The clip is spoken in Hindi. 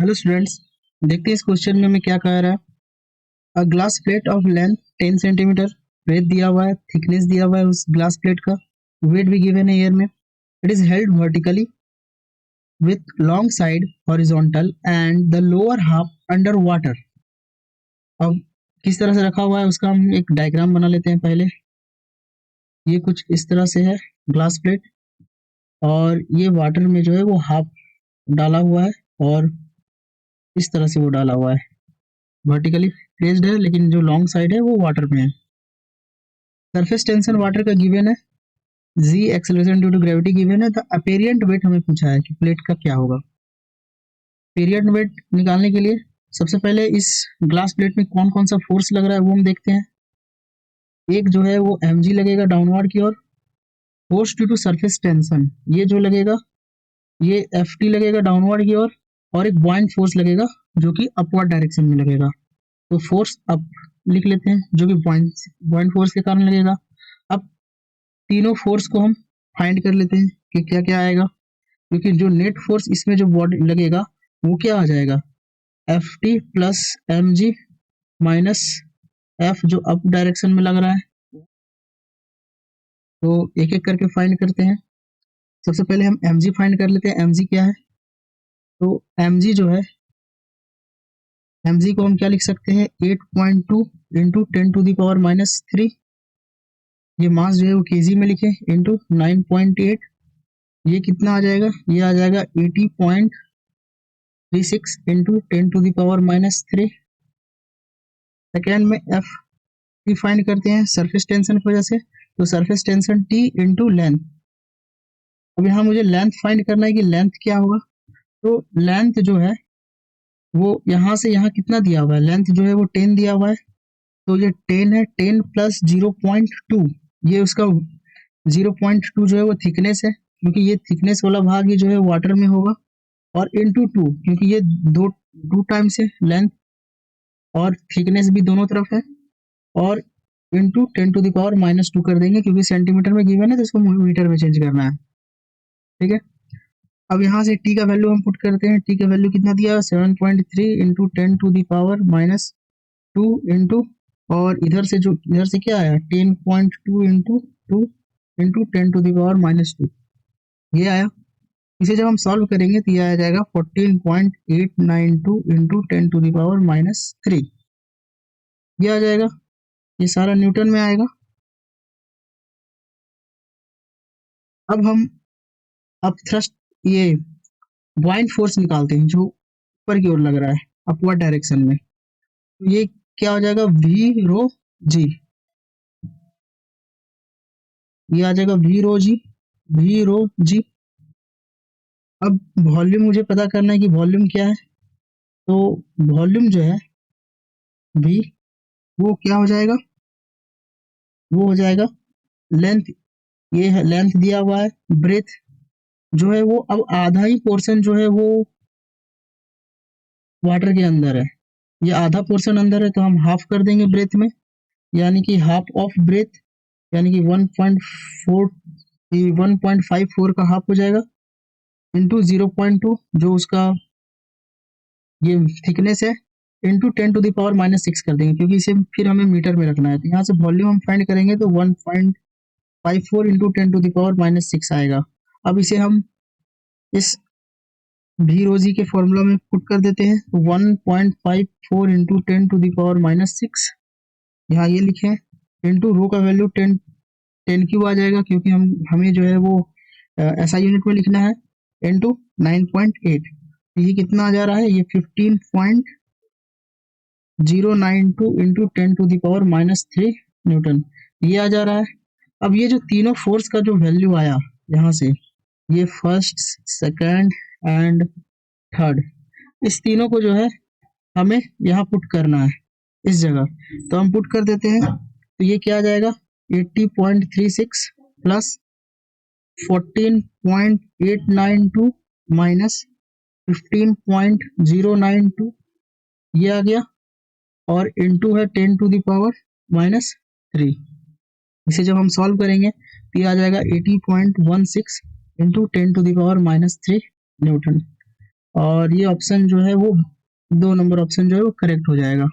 हेलो स्टूडेंट्स, देखते हैं इस क्वेश्चन में हमें क्या कह रहा है। A glass plate of length 10 centimetre, breadth दिया हुआ है, थिकनेस दिया हुआ है उस ग्लास प्लेट का, वेट भी गिवन है एयर में। It is held vertically with long side horizontal and the lower half under water. अब किस तरह से रखा हुआ है उसका हम एक डायग्राम बना लेते हैं पहले। ये कुछ इस तरह से है ग्लास प्लेट, और ये वाटर में जो है वो हाफ डाला हुआ है और इस तरह से वो डाला हुआ है, वर्टिकली प्लेस्ड है, लेकिन जो लॉन्ग साइड है वो वाटर में है। सरफेस टेंशन वाटर का गिवन है, g acceleration due to gravity given है। द अपेरिएंट वेट हमें पूछा है कि प्लेट का क्या होगा। अपेरिएंट वेट निकालने के लिए सबसे पहले इस ग्लास प्लेट में कौन कौन सा फोर्स लग रहा है वो हम देखते हैं। एक जो है वो mg लगेगा डाउनवर्ड की ओर, force due to surface tension ये जो लगेगा ये ft लगेगा डाउनवर्ड की ओर, और एक बॉइंट फोर्स लगेगा जो कि अपवर्ड डायरेक्शन में लगेगा। तो फोर्स अप लिख लेते हैं जो कि बॉइंट फोर्स के कारण लगेगा। अब तीनों फोर्स को हम फाइंड कर लेते हैं कि क्या क्या आएगा, क्योंकि जो नेट फोर्स इसमें जो बॉडी लगेगा वो क्या आ जाएगा, F T plus M G minus F जो अप डायरेक्शन में लग रहा है। तो एक एक करके फाइंड करते हैं। सबसे पहले हम एम जी फाइंड कर लेते हैं, एम जी क्या है। तो एम जी जो है, एम जी को हम क्या लिख सकते हैं, 8.2 इंटू 10⁻⁻3। ये मास जो है वो केजी में लिखे, इंटू 9.8। ये कितना आ जाएगा, ये आ जाएगा 80.36 इंटू 10⁻⁻3। सेकेंड में एफ टी फाइंड करते हैं सरफेस टेंशन की वजह से। तो surface tension T into length. अब यहाँ मुझे लेंथ फाइंड करना है कि लेंथ क्या होगा। तो लेंथ जो है वो यहाँ से यहाँ कितना दिया हुआ है, लेंथ जो है वो 10 दिया हुआ है। तो ये 10 है, 10 प्लस 0.2, ये उसका 0.2 जो है वो थिकनेस है, क्योंकि ये थिकनेस वाला भाग ही जो है वाटर में होगा। और इंटू 2, क्योंकि ये टू टाइम्स है लेंथ और थिकनेस भी दोनों तरफ है। और इंटू 10⁻⁻2 कर देंगे, क्योंकि सेंटीमीटर में गिवन है तो इसको मीटर में चेंज करना है। ठीक है, अब यहाँ से टी का वैल्यू हम पुट करते हैं। टी का वैल्यू कितना दिया है, 7.3 इंटू 10⁻²2 इंटू, और इधर से क्या आया, 10.2 इंटू 2 इंटू 10⁻⁻2 ये आया। इसे जब हम सॉल्व करेंगे तो ये आ जाएगा 14.892 इंटू 10⁻⁻3। ये आ जाएगा, ये सारा न्यूटन में आएगा। अब हम थ्रस्ट ये बॉइंट फोर्स निकालते हैं जो ऊपर की ओर लग रहा है अपवर्ड डायरेक्शन में। तो ये क्या हो जाएगा, वी रो जी। ये आ जाएगा वी रो जी, वी रो जी। अब वॉल्यूम मुझे पता करना है कि वॉल्यूम क्या है। तो वॉल्यूम जो है वी, वो क्या हो जाएगा, वो हो जाएगा लेंथ, ये है लेंथ दिया हुआ है। ब्रेथ जो है वो अब आधा ही पोर्शन जो है वो वाटर के अंदर है, ये आधा पोर्शन अंदर है, तो हम हाफ कर देंगे ब्रेथ में, यानी कि हाफ ऑफ ब्रेथ, यानी कि 1.54 का हाफ हो जाएगा, इंटू 0.2 जो उसका ये थिकनेस है, इंटू 10⁻⁻6 कर देंगे, क्योंकि इसे फिर हमें मीटर में रखना है। तो यहाँ से वॉल्यूम हम फाइंड करेंगे तो 1.54 इंटू 10⁻⁻6 आएगा। अब इसे हम इस भी रोजी के फॉर्मूला में पुट कर देते हैं। तो 1.54 इंटू 10⁻⁻6 यहाँ ये लिखे, इंटू रो का वैल्यू 10 क्यूब आ जाएगा, क्योंकि हमें जो है वो ऐसा यूनिट में लिखना है, इंटू 9.8। ये कितना आ जा रहा है, ये 15.092 इंटू 10⁻³ न्यूटन ये आ जा रहा है। अब ये जो तीनों फोर्स का जो वैल्यू आया यहाँ से, ये फर्स्ट सेकंड एंड थर्ड, इस तीनों को जो है हमें यहाँ पुट करना है इस जगह। तो हम पुट कर देते हैं, तो ये क्या आ जाएगा, 80.36 प्लस 14.892 माइनस 15.092 ये आ गया, और इंटू है 10⁻⁻3। इसे जब हम सॉल्व करेंगे तो ये आ जाएगा 80.16 इंटू 10⁻³ न्यूटन। और ये ऑप्शन जो है वो 2 नंबर ऑप्शन जो है वो करेक्ट हो जाएगा।